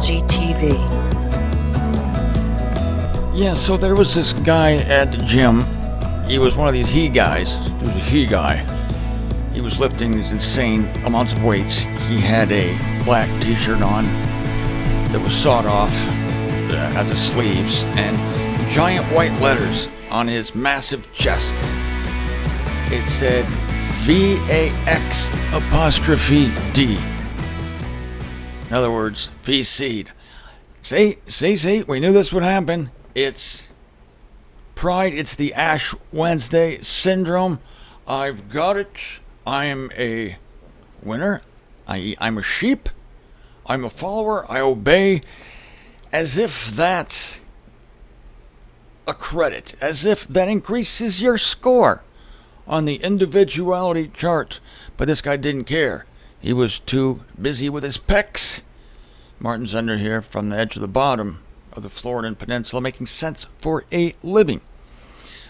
MZTV. Yeah, so there was this guy at the gym. He was one of these he guys. He was a he guy. He was lifting these insane amounts of weights. He had a black t-shirt on that was sawed off at the sleeves and giant white letters on his massive chest. It said VAX apostrophe D. In other words, V-seed. See, we knew this would happen. It's pride. It's the Ash Wednesday syndrome. I've got it. I am a winner. I'm a sheep. I'm a follower. I obey. As if that's a credit. As if that increases your score on the individuality chart. But this guy didn't care. He was too busy with his pecs. Martin Zender here from the edge of the bottom of the Floridan Peninsula, making sense for a living.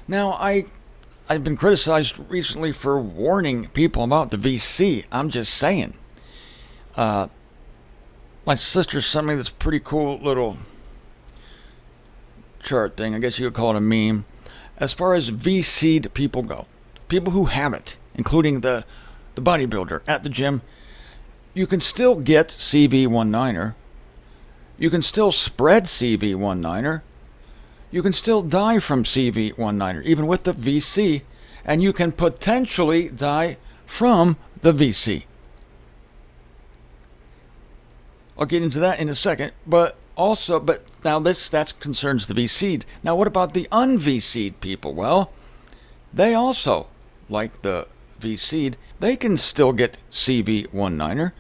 Now, I've been criticized recently for warning people about the VC. I'm just saying. My sister sent me this pretty cool little chart thing. I guess you could call it a meme. As far as V-seed people go, people who have it, including the bodybuilder at the gym, you can still get CV19er. You can still spread CV19er. You can still die from CV19er, even with the VC. And you can potentially die from the VC. I'll get into that in a second. But now that concerns the V-seed. Now what about the un-V-seed people? Well, they also, like the V-seed, they can still get CV19er.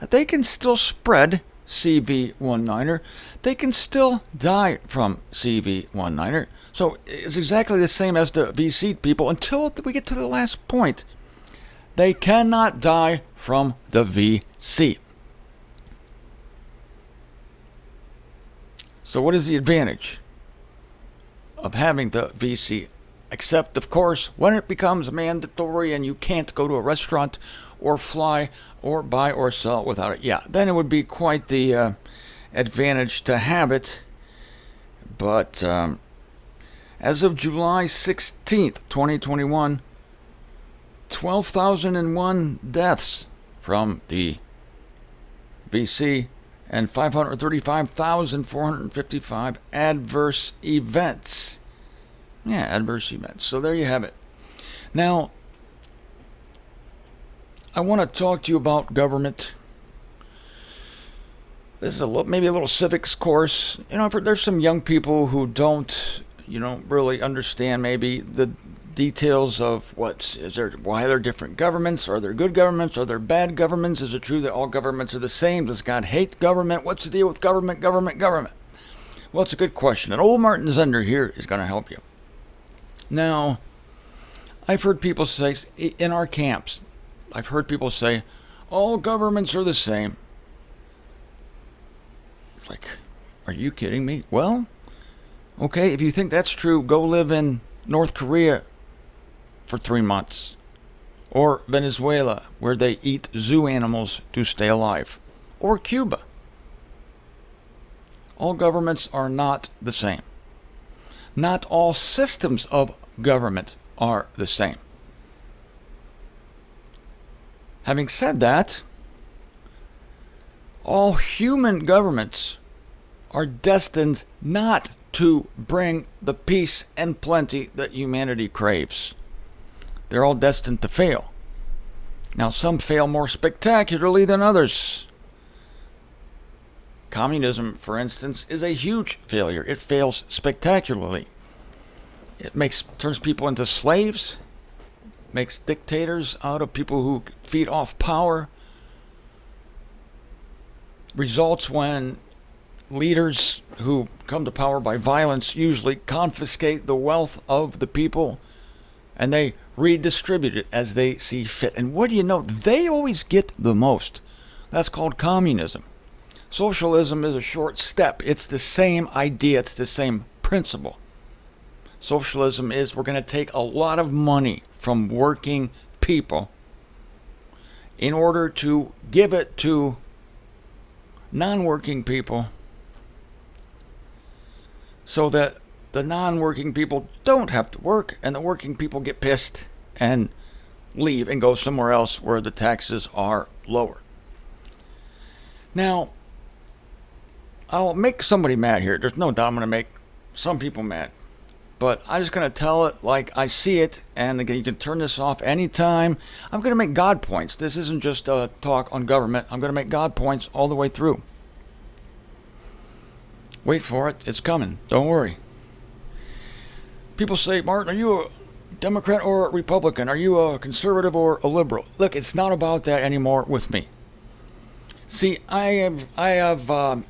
They can still spread CV19er. They can still die from CV19er. So it's exactly the same as the V-seed people until we get to the last point. They cannot die from the VC. So what is the advantage of having the VC? Except, of course, when it becomes mandatory and you can't go to a restaurant or fly or buy or sell without it. Yeah, then it would be quite the advantage to have it. But as of July 16th, 2021, 12,001 deaths from the VC and 535,455 adverse events. Yeah, adverse events. So there you have it. Now, I want to talk to you about government. This is maybe a little civics course. There's some young people who don't, really understand maybe the details of why there are different governments. Are there good governments? Are there bad governments? Is it true that all governments are the same? Does God hate government? What's the deal with government? Well, it's a good question. And old Martin Zender here is going to help you. Now, I've heard people say, in our camps, all governments are the same. It's like, are you kidding me? Well, okay, if you think that's true, go live in North Korea for 3 months. Or Venezuela, where they eat zoo animals to stay alive. Or Cuba. All governments are not the same. Not all systems of government are the same. Having said that, all human governments are destined not to bring the peace and plenty that humanity craves. They're all destined to fail. Now, some fail more spectacularly than others. Communism, for instance, is a huge failure. It fails spectacularly. It turns people into slaves, makes dictators out of people who feed off power, results when leaders who come to power by violence usually confiscate the wealth of the people and they redistribute it as they see fit. And what do you know? They always get the most. That's called communism. Socialism is a short step. It's the same idea. It's the same principle. Socialism is we're going to take a lot of money from working people in order to give it to non-working people so that the non-working people don't have to work, and the working people get pissed and leave and go somewhere else where the taxes are lower. Now, I'll make somebody mad here. There's no doubt I'm going to make some people mad. But I'm just going to tell it like I see it. And again, you can turn this off anytime. I'm going to make God points. This isn't just a talk on government. I'm going to make God points all the way through. Wait for it. It's coming. Don't worry. People say, Martin, are you a Democrat or a Republican? Are you a conservative or a liberal? Look, it's not about that anymore with me. See, I have a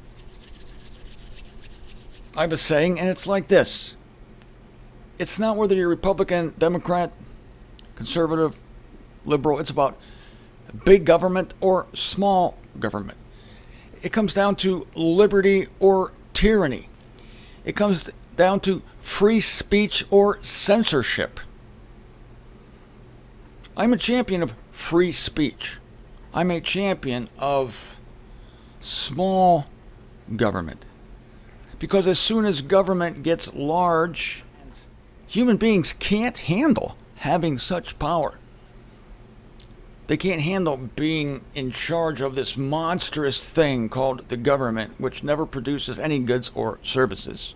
saying, and it's like this. It's not whether you're Republican, Democrat, conservative, liberal. It's about big government or small government. It comes down to liberty or tyranny. It comes down to free speech or censorship. I'm a champion of free speech. I'm a champion of small government. Because as soon as government gets large, human beings can't handle having such power. They can't handle being in charge of this monstrous thing called the government, which never produces any goods or services.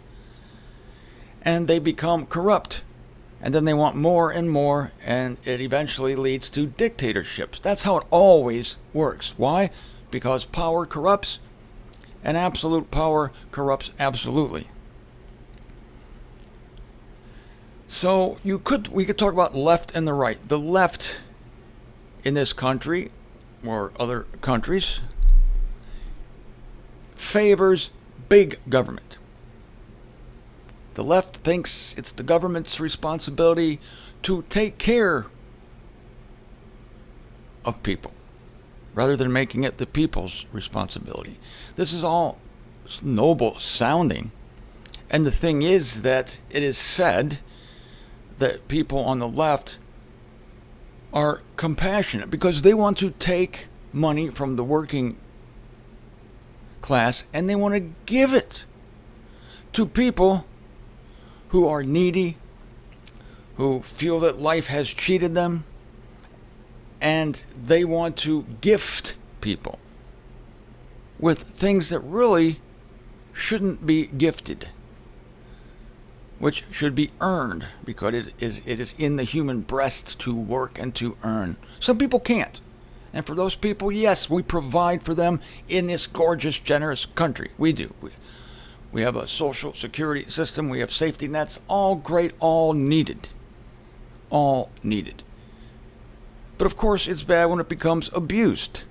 And they become corrupt. And then they want more and more, and it eventually leads to dictatorships. That's how it always works. Why? Because power corrupts, and absolute power corrupts absolutely. So we could talk about left and the right. The left in this country, or other countries, favors big government. The left thinks it's the government's responsibility to take care of people, rather than making it the people's responsibility. This is all noble sounding. And the thing is that it is said that people on the left are compassionate because they want to take money from the working class and they want to give it to people who are needy, who feel that life has cheated them, and they want to gift people with things that really shouldn't be gifted, which should be earned, because it is in the human breast to work and to earn. Some people can't. And for those people, yes, we provide for them in this gorgeous, generous country. We do. We have a social security system. We have safety nets. All great, all needed. All needed. But of course, it's bad when it becomes abused.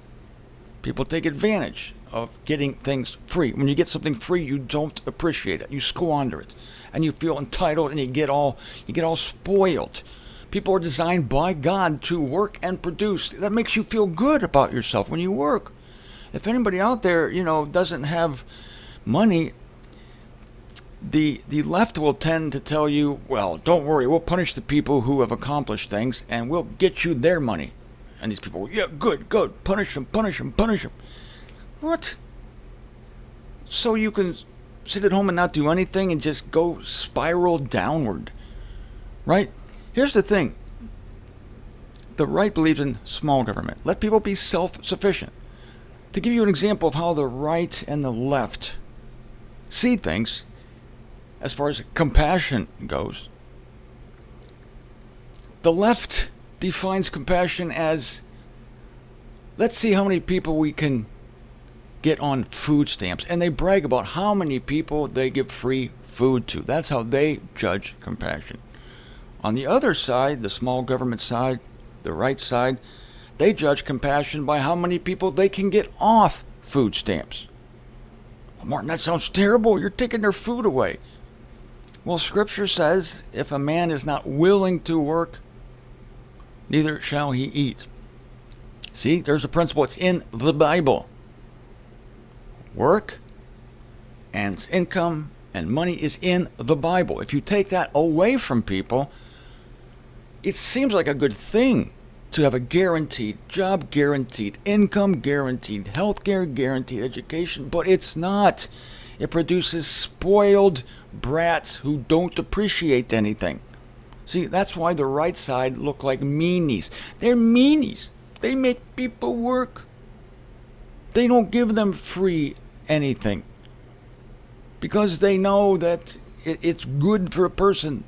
People take advantage of getting things free. When you get something free, you don't appreciate it. You squander it. And you feel entitled, and you get all spoiled. People are designed by God to work and produce. That makes you feel good about yourself when you work. If anybody out there, doesn't have money, the left will tend to tell you, well, don't worry, we'll punish the people who have accomplished things, and we'll get you their money. And these people, yeah, good, punish them. What? So you can sit at home and not do anything and just go spiral downward, right? Here's the thing. The right believes in small government. Let people be self-sufficient. To give you an example of how the right and the left see things, as far as compassion goes, the left defines compassion as, let's see how many people we can get on food stamps. And they brag about how many people they give free food to. That's how they judge compassion. On the other side, the small government side, the right side, they judge compassion by how many people they can get off food stamps. Well, Martin, that sounds terrible. You're taking their food away. Well, Scripture says, if a man is not willing to work, neither shall he eat. See, there's a principle. It's in the Bible. Work and income and money is in the Bible. If you take that away from people, it seems like a good thing to have a guaranteed job, guaranteed income, guaranteed health care, guaranteed education, but it's not. It produces spoiled brats who don't appreciate anything. See, that's why the right side look like meanies. They're meanies. They make people work. They don't give them free anything because they know that it's good for a person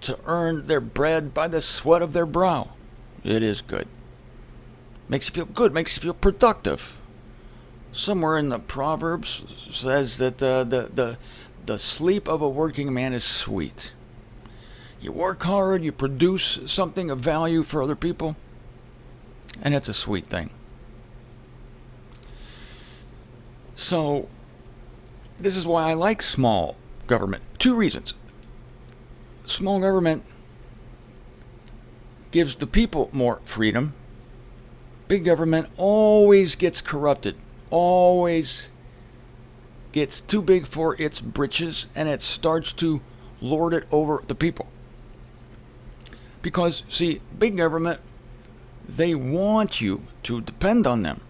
to earn their bread by the sweat of their brow. It is good. Makes you feel good, makes you feel productive. Somewhere in the Proverbs says that the sleep of a working man is sweet. You work hard, you produce something of value for other people, and it's a sweet thing. So, this is why I like small government. 2 reasons. Small government gives the people more freedom. Big government always gets corrupted, always gets too big for its britches, and it starts to lord it over the people. Because, see, big government, they want you to depend on them.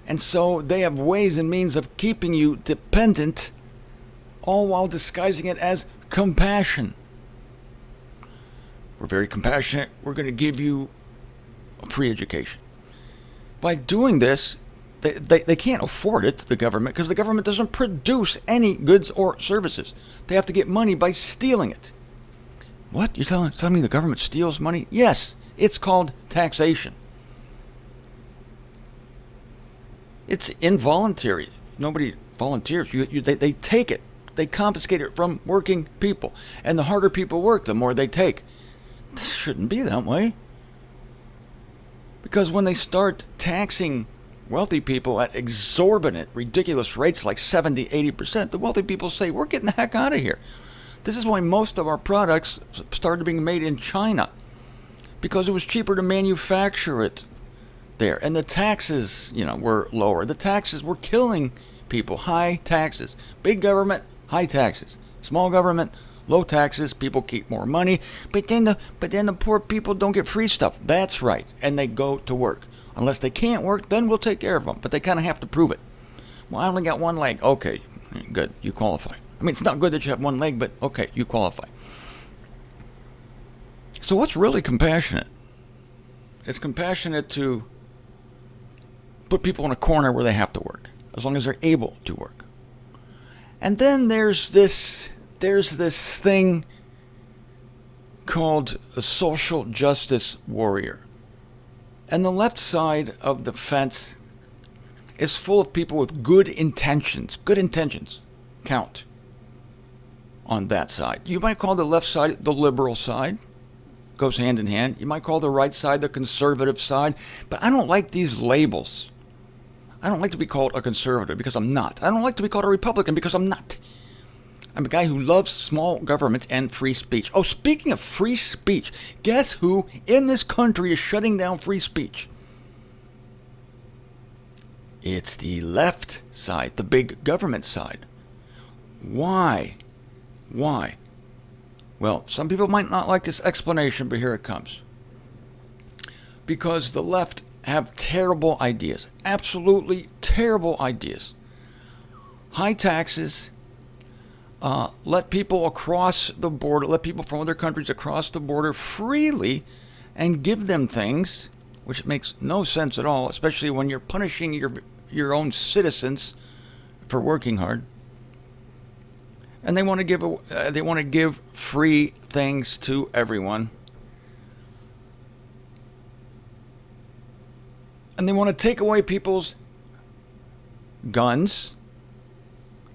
And so they have ways and means of keeping you dependent, all while disguising it as compassion. We're very compassionate. We're going to give you a free education. By doing this, they can't afford it, the government, because the government doesn't produce any goods or services. They have to get money by stealing it. What? You're telling me the government steals money? Yes, it's called taxation. It's involuntary. Nobody volunteers. They take it. They confiscate it from working people. And the harder people work, the more they take. This shouldn't be that way. Because when they start taxing wealthy people at exorbitant, ridiculous rates like 70, 80%, the wealthy people say, we're getting the heck out of here. This is why most of our products started being made in China. Because it was cheaper to manufacture it there. And the taxes, were lower. The taxes were killing people. High taxes. Big government, high taxes. Small government, low taxes. People keep more money. But then the poor people don't get free stuff. That's right. And they go to work. Unless they can't work, then we'll take care of them. But they kind of have to prove it. Well, I only got one leg. Okay, good. You qualify. I mean, it's not good that you have one leg, but okay, you qualify. So what's really compassionate? It's compassionate to put people in a corner where they have to work, as long as they're able to work. And then there's this thing called a social justice warrior. And the left side of the fence is full of people with good intentions. Good intentions count on that side. You might call the left side the liberal side. Goes hand in hand. You might call the right side the conservative side. But I don't like these labels. I don't like to be called a conservative because I'm not. I don't like to be called a Republican because I'm not. I'm a guy who loves small government and free speech. Oh, speaking of free speech, guess who in this country is shutting down free speech? It's the left side, the big government side. Why? Why? Well, some people might not like this explanation, but here it comes. Because the left have terrible ideas. Absolutely terrible ideas. High taxes. Let people across the border, let people from other countries across the border freely and give them things, which makes no sense at all, especially when you're punishing your own citizens for working hard. And they want to give free things to everyone. And they want to take away people's guns.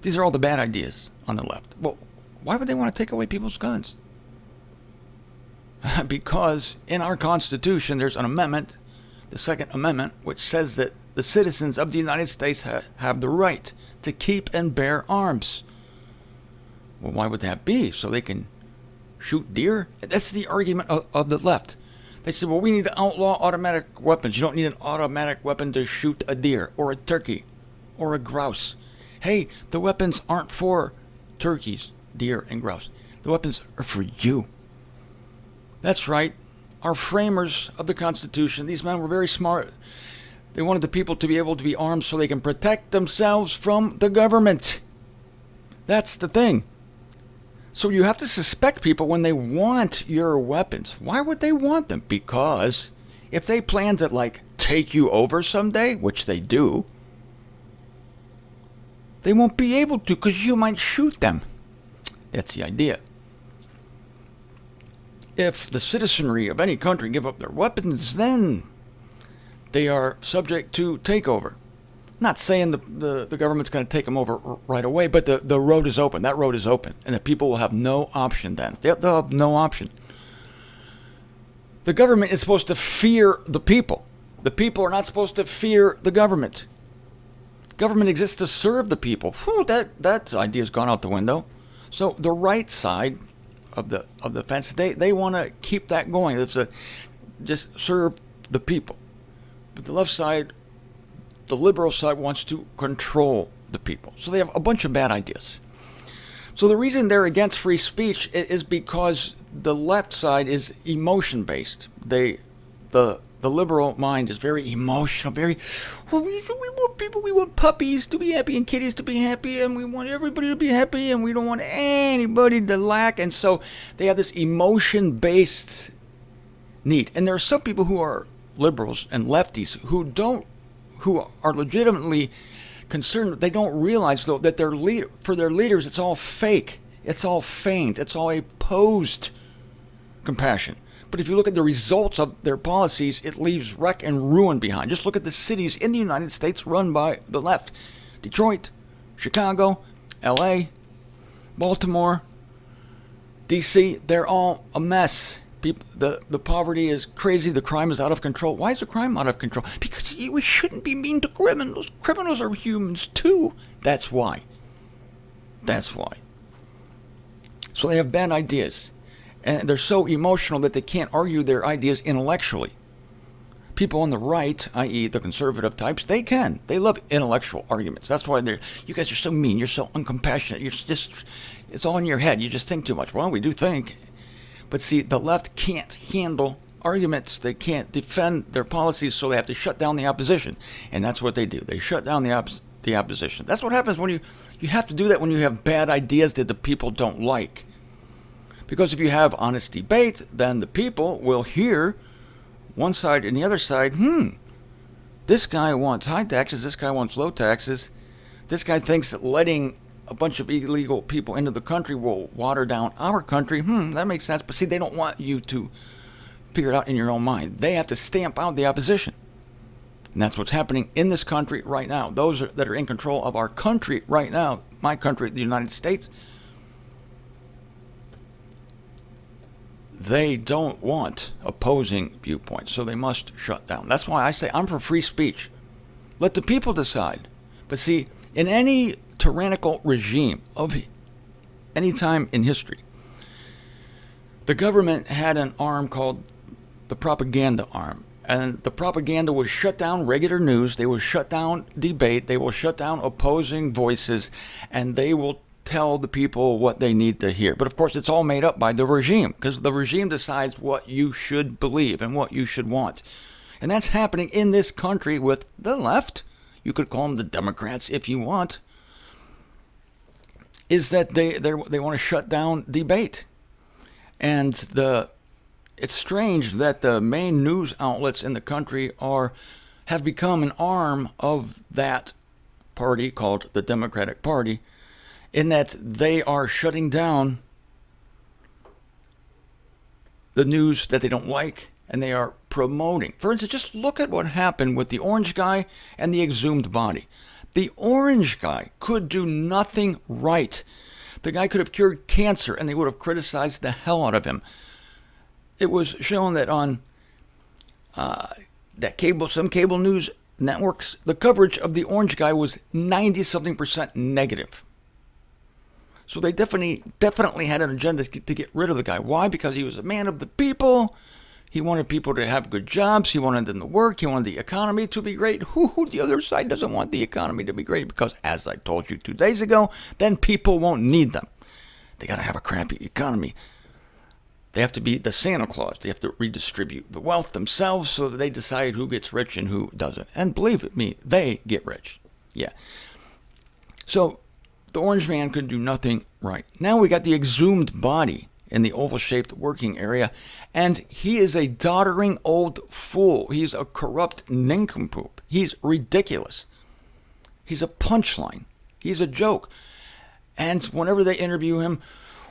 These are all the bad ideas on the left. Well, why would they want to take away people's guns? Because in our Constitution, there's an amendment, the Second Amendment, which says that the citizens of the United States have the right to keep and bear arms. Well, why would that be? So they can shoot deer? That's the argument of the left. They say, well, we need to outlaw automatic weapons. You don't need an automatic weapon to shoot a deer or a turkey or a grouse. Hey, the weapons aren't for turkeys, deer, and grouse. The weapons are for you. That's right. Our framers of the Constitution, these men were very smart. They wanted the people to be able to be armed so they can protect themselves from the government. That's the thing. So you have to suspect people when they want your weapons. Why would they want them? Because if they plan to, like, take you over someday, which they do, they won't be able to because you might shoot them. That's the idea. If the citizenry of any country give up their weapons, then they are subject to takeover. Not saying the government's going to take them over right away, but the road is open. That road is open. And the people will have no option then. They'll have no option. The government is supposed to fear the people. The people are not supposed to fear the government. Government exists to serve the people. Whew, that idea's gone out the window. So the right side of the fence, they want to keep that going. It's just serve the people. But the left side, the liberal side, wants to control the people. So they have a bunch of bad ideas. So the reason they're against free speech is because the left side is emotion based. The liberal mind is very emotional, very, well, we want people, we want puppies to be happy and kitties to be happy, and we want everybody to be happy, and we don't want anybody to lack. And so they have this emotion based need. And there are some people who are liberals and lefties who are legitimately concerned. They don't realize, though, that for their leaders, it's all fake. It's all feigned. It's all a posed compassion. But if you look at the results of their policies, it leaves wreck and ruin behind. Just look at the cities in the United States run by the left. Detroit, Chicago, LA, Baltimore, DC, they're all a mess. People, the poverty is crazy. The crime is out of control. Why is the crime out of control? Because we shouldn't be mean to criminals. Criminals are humans too. That's why. That's why. So they have bad ideas. And they're so emotional that they can't argue their ideas intellectually. People on the right, i.e. the conservative types, they can. They love intellectual arguments. That's why you guys are so mean. You're so uncompassionate. It's all in your head. You just think too much. Well, we do think. But see, the left can't handle arguments. They can't defend their policies, so they have to shut down the opposition. And that's what they do. They shut down the opposition. That's what happens when you have to do that when you have bad ideas that the people don't like. Because if you have honest debate, then the people will hear one side and the other side, this guy wants high taxes, this guy wants low taxes, this guy thinks that letting a bunch of illegal people into the country will water down our country. That makes sense. But see, they don't want you to figure it out in your own mind. They have to stamp out the opposition. And that's what's happening in this country right now. Those that are in control of our country right now, my country, the United States, they don't want opposing viewpoints, so they must shut down. That's why I say I'm for free speech. Let the people decide. But see, in any tyrannical regime of any time in history, the government had an arm called the propaganda arm. And the propaganda will shut down regular news, they will shut down debate, they will shut down opposing voices, and they will tell the people what they need to hear. But of course, it's all made up by the regime, because the regime decides what you should believe and what you should want. And that's happening in this country with the left. You could call them the Democrats if you want. Is that they want to shut down debate. And it's strange that the main news outlets in the country have become an arm of that party called the Democratic Party, in that they are shutting down the news that they don't like, and they are promoting. For instance, just look at what happened with the orange guy and the exhumed body. The orange guy could do nothing right. The guy could have cured cancer, and they would have criticized the hell out of him. It was shown that on some cable news networks, the coverage of the orange guy was 90-something% negative. So they definitely had an agenda to get rid of the guy. Why? Because he was a man of the people. He wanted people to have good jobs. He wanted them to work. He wanted the economy to be great. The other side doesn't want the economy to be great because, as I told you 2 days ago, then people won't need them. They got to have a crappy economy. They have to be the Santa Claus. They have to redistribute the wealth themselves so that they decide who gets rich and who doesn't. And believe me, they get rich. Yeah. So the orange man could do nothing right. Now we got the exhumed body in the oval-shaped working area, and he is a doddering old fool. He's a corrupt nincompoop. He's ridiculous. He's a punchline. He's a joke. And whenever they interview him,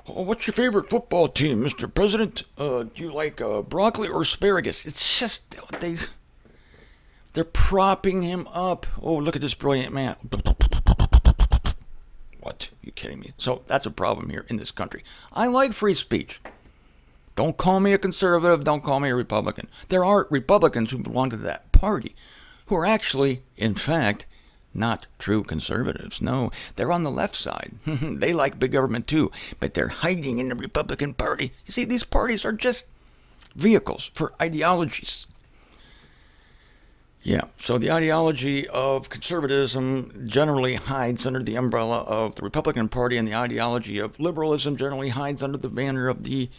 "Oh, what's your favorite football team, Mr. President? Do you like broccoli or asparagus?" It's just, they're propping him up. "Oh, look at this brilliant man." What? Are you kidding me? So that's a problem here in this country. I like free speech. Don't call me a conservative. Don't call me a Republican. There are Republicans who belong to that party who are actually, in fact, not true conservatives. No, they're on the left side. They like big government too, but they're hiding in the Republican Party. You see, these parties are just vehicles for ideologies. Yeah, so the ideology of conservatism generally hides under the umbrella of the Republican Party, and the ideology of liberalism generally hides under the banner of the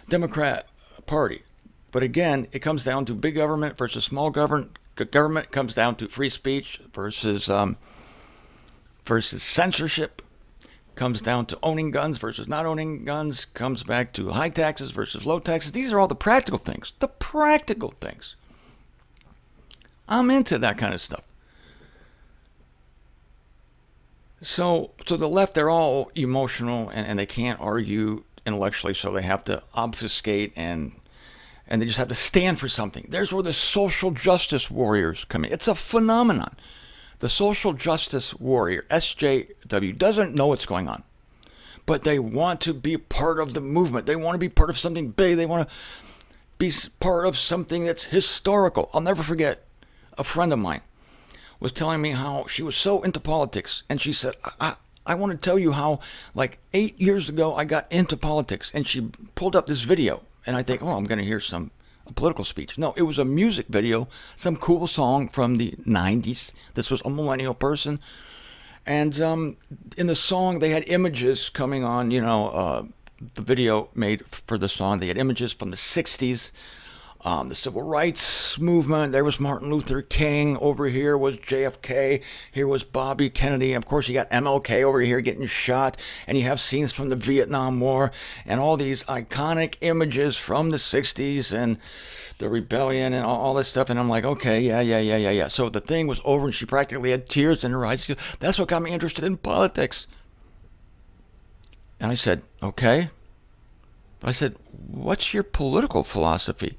Democrat Party. But again, it comes down to big government versus small government. Government comes down to free speech versus censorship. Comes down to owning guns versus not owning guns. Comes back to high taxes versus low taxes. These are all the practical things. The practical things. I'm into that kind of stuff. So to the left, they're all emotional and they can't argue intellectually, so they have to obfuscate and they just have to stand for something. There's where the social justice warriors come in. It's a phenomenon. The social justice warrior, SJW, doesn't know what's going on, but they want to be part of the movement. They want to be part of something big. They want to be part of something that's historical. I'll never forget, a friend of mine was telling me how she was so into politics, and she said, I want to tell you how, like 8 years ago, I got into politics. And she pulled up this video. And I think, I'm going to hear a political speech. No, it was a music video, some cool song from the 90s. This was a millennial person. And in the song, they had images coming on, the video made for the song. They had images from the 60s, the civil rights movement. There was Martin Luther King. Over here was JFK. Here was Bobby Kennedy. Of course, you got MLK over here getting shot. And you have scenes from the Vietnam War and all these iconic images from the 60s and the rebellion and all this stuff. And I'm like, okay, yeah. So the thing was over and she practically had tears in her eyes. That's what got me interested in politics. And I said, okay. I said, what's your political philosophy?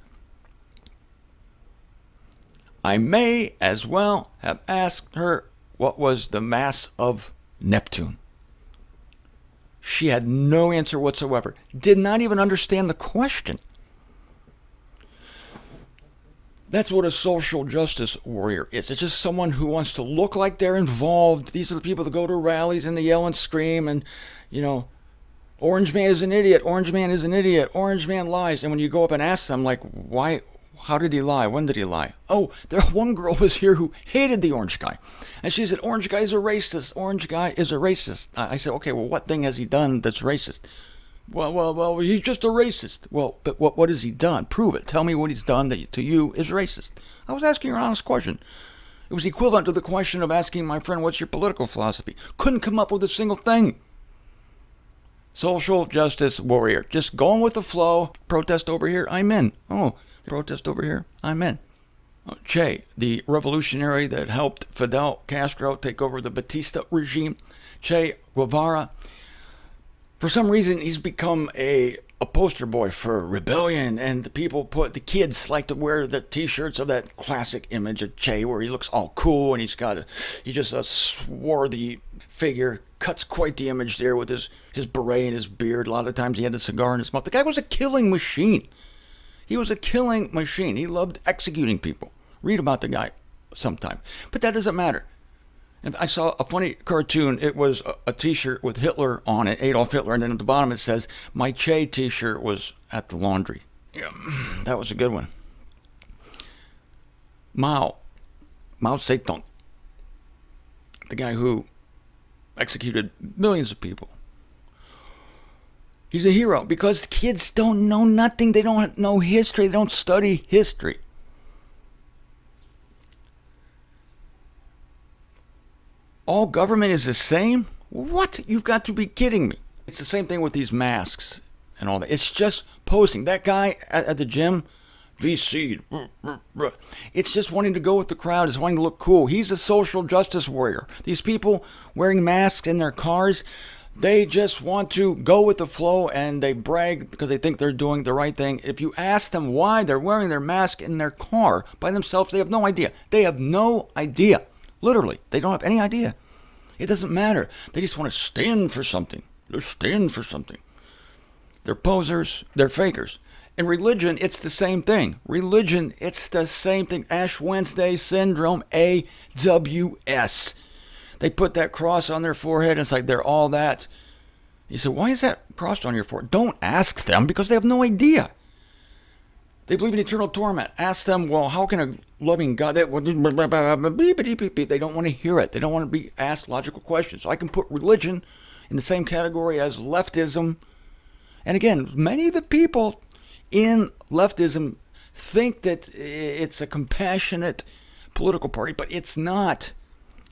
I may as well have asked her what was the mass of Neptune. She had no answer whatsoever. Did not even understand the question. That's what a social justice warrior is. It's just someone who wants to look like they're involved. These are the people that go to rallies and they yell and scream and, orange man is an idiot, orange man is an idiot, orange man lies. And when you go up and ask them, like, why? How did he lie? When did he lie? Oh, there one girl was here who hated the orange guy. And she said, orange guy is a racist. Orange guy is a racist. I said, okay, well, what thing has he done that's racist? Well, he's just a racist. Well, but what has he done? Prove it. Tell me what he's done that to you is racist. I was asking her an honest question. It was equivalent to the question of asking my friend, what's your political philosophy? Couldn't come up with a single thing. Social justice warrior. Just going with the flow. Protest over here, I'm in. Oh, protest over here, I'm in. Che, the revolutionary that helped Fidel Castro take over the Batista regime. Che Guevara. For some reason, he's become a poster boy for rebellion, and the kids like to wear the t-shirts of that classic image of Che where he looks all cool and he's just a swarthy figure. Cuts quite the image there with his beret and his beard. A lot of times he had a cigar in his mouth. The guy was a killing machine. He was a killing machine. He loved executing people. Read about the guy sometime. But that doesn't matter. And I saw a funny cartoon. It was a t-shirt with Hitler on it, Adolf Hitler, and then at the bottom it says, my Che t-shirt was at the laundry. Yeah, that was a good one. Mao Zedong, the guy who executed millions of people. He's a hero because kids don't know nothing. They don't know history. They don't study history. All government is the same? What? You've got to be kidding me. It's the same thing with these masks and all that. It's just posing. That guy at the gym, VC, it's just wanting to go with the crowd. It's wanting to look cool. He's a social justice warrior. These people wearing masks in their cars, they just want to go with the flow and they brag because they think they're doing the right thing. If you ask them why they're wearing their mask in their car by themselves, they have no idea. They have no idea. Literally, they don't have any idea. It doesn't matter. They just want to stand for something. They're standing for something. They're posers. They're fakers. In religion, it's the same thing. Religion, it's the same thing. Ash Wednesday syndrome, AWS. They put that cross on their forehead, and it's like they're all that. You say, why is that crossed on your forehead? Don't ask them, because they have no idea. They believe in eternal torment. Ask them, well, how can a loving God... They don't want to hear it. They don't want to be asked logical questions. So I can put religion in the same category as leftism. And again, many of the people in leftism think that it's a compassionate political party, but it's not.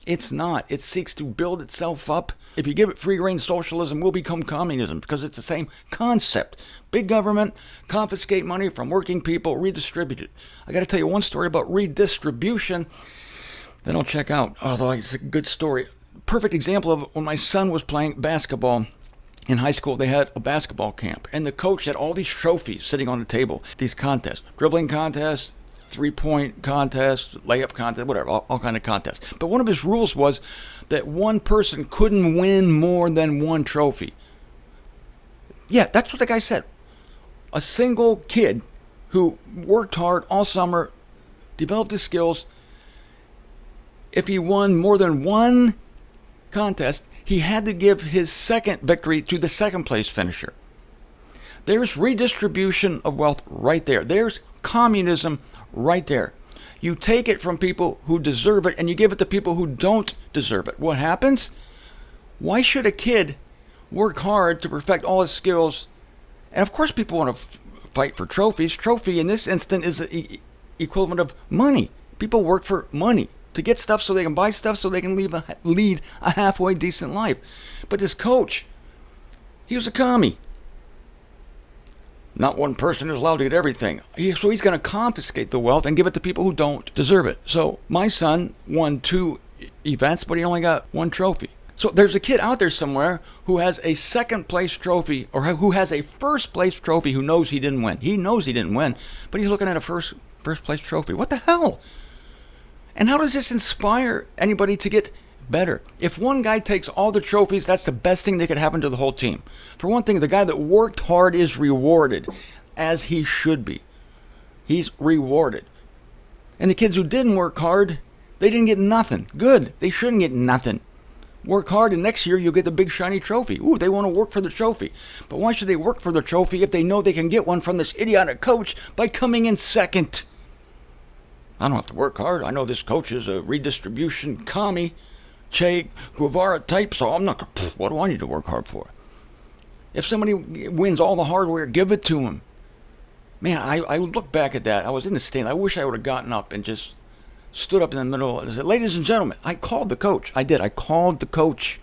It's not. It seeks to build itself up. If you give it free rein, socialism will become communism because it's the same concept. Big government, confiscate money from working people, redistribute it. I got to tell you one story about redistribution that I'll check out. Although it's a good story. Perfect example of when my son was playing basketball in high school. They had a basketball camp, and the coach had all these trophies sitting on the table. These contests, dribbling contests, three-point contest, layup contest, whatever, all kind of contests. But one of his rules was that one person couldn't win more than one trophy. Yeah, that's what the guy said. A single kid who worked hard all summer, developed his skills, if he won more than one contest, he had to give his second victory to the second place finisher. There's redistribution of wealth right there. There's communism right there. You take it from people who deserve it and you give it to people who don't deserve it. What happens? Why should a kid work hard to perfect all his skills? And of course people want to fight for trophies. Trophy in this instant is the equivalent of money. People work for money to get stuff so they can buy stuff so they can lead a halfway decent life. But this coach, he was a commie. Not one person is allowed to get everything. So he's going to confiscate the wealth and give it to people who don't deserve it. So my son won 2 events, but he only got 1 trophy. So there's a kid out there somewhere who has a second place trophy or who has a first place trophy who knows he didn't win. He knows he didn't win, but he's looking at a first place trophy. What the hell? And how does this inspire anybody to get better? If one guy takes all the trophies, that's the best thing that could happen to the whole team. For one thing, the guy that worked hard is rewarded, as he should be. He's rewarded. And the kids who didn't work hard, they didn't get nothing. Good. They shouldn't get nothing. Work hard, and next year you'll get the big shiny trophy. Ooh, they want to work for the trophy. But why should they work for the trophy if they know they can get one from this idiotic coach by coming in second? I don't have to work hard. I know this coach is a redistribution commie, Che Guevara type, so I'm not, what do I need to work hard for? If somebody wins all the hardware, give it to him. Man, I look back at that. I was in the stand. I wish I would have gotten up and just stood up in the middle and said, ladies and gentlemen, I called the coach. I did. I called the coach.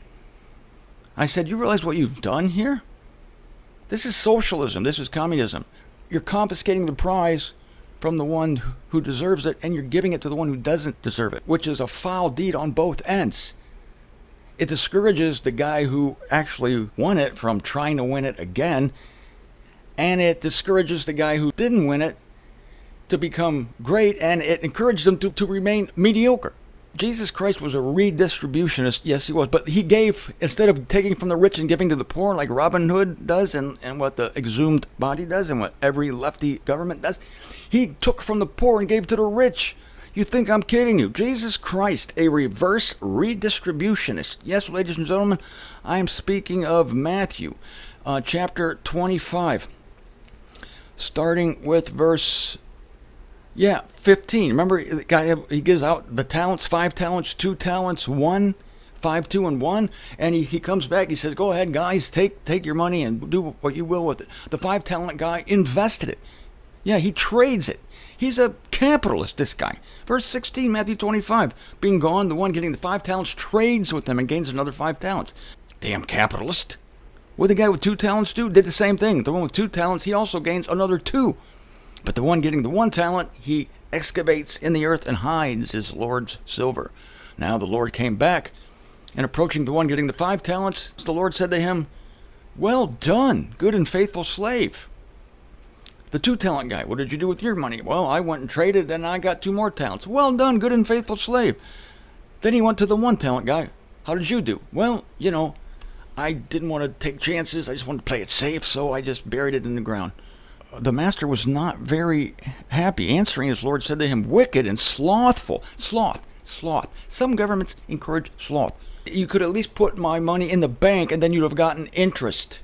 I said, you realize what you've done here? This is socialism. This is communism. You're confiscating the prize from the one who deserves it, and you're giving it to the one who doesn't deserve it, which is a foul deed on both ends. It discourages the guy who actually won it from trying to win it again, and it discourages the guy who didn't win it to become great, and it encouraged them to remain mediocre. Jesus Christ was a redistributionist, yes he was, but he gave, instead of taking from the rich and giving to the poor like Robin Hood does and what the exhumed body does and what every lefty government does, he took from the poor and gave to the rich. You think I'm kidding you? Jesus Christ, a reverse redistributionist. Yes, ladies and gentlemen, I am speaking of Matthew, chapter 25, starting with verse 15. Remember, the guy, he gives out the talents, 5 talents, 2 talents, 1. 5, 2, and 1, and he comes back. He says, "Go ahead, guys, take your money and do what you will with it." The 5 talent guy invested it. Yeah, he trades it. He's a capitalist, this guy. Verse 16, Matthew 25. Being gone, the one getting the 5 talents trades with them and gains another 5 talents. Damn capitalist. What did the guy with 2 talents do? Did the same thing. The one with 2 talents, he also gains another 2. But the one getting the 1 talent, he excavates in the earth and hides his Lord's silver. Now the Lord came back, and approaching the one getting the 5 talents, the Lord said to him, "Well done, good and faithful slave." The 2 talent guy, "What did you do with your money?" "Well, I went and traded and I got 2 more talents." "Well done, good and faithful slave." Then he went to the 1 talent guy. "How did you do?" "Well, I didn't want to take chances. I just wanted to play it safe, so I just buried it in the ground." The master was not very happy. Answering, his Lord said to him, "Wicked and slothful." Sloth. Some governments encourage sloth. You could at least put my money in the bank and then you'd have gotten interest.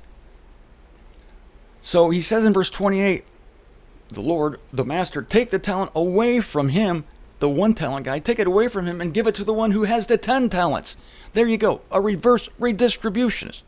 So he says in verse 28, the Lord, the master, "Take the talent away from him," the 1 talent guy, "take it away from him and give it to the one who has the 10 talents. There you go, a reverse redistributionist.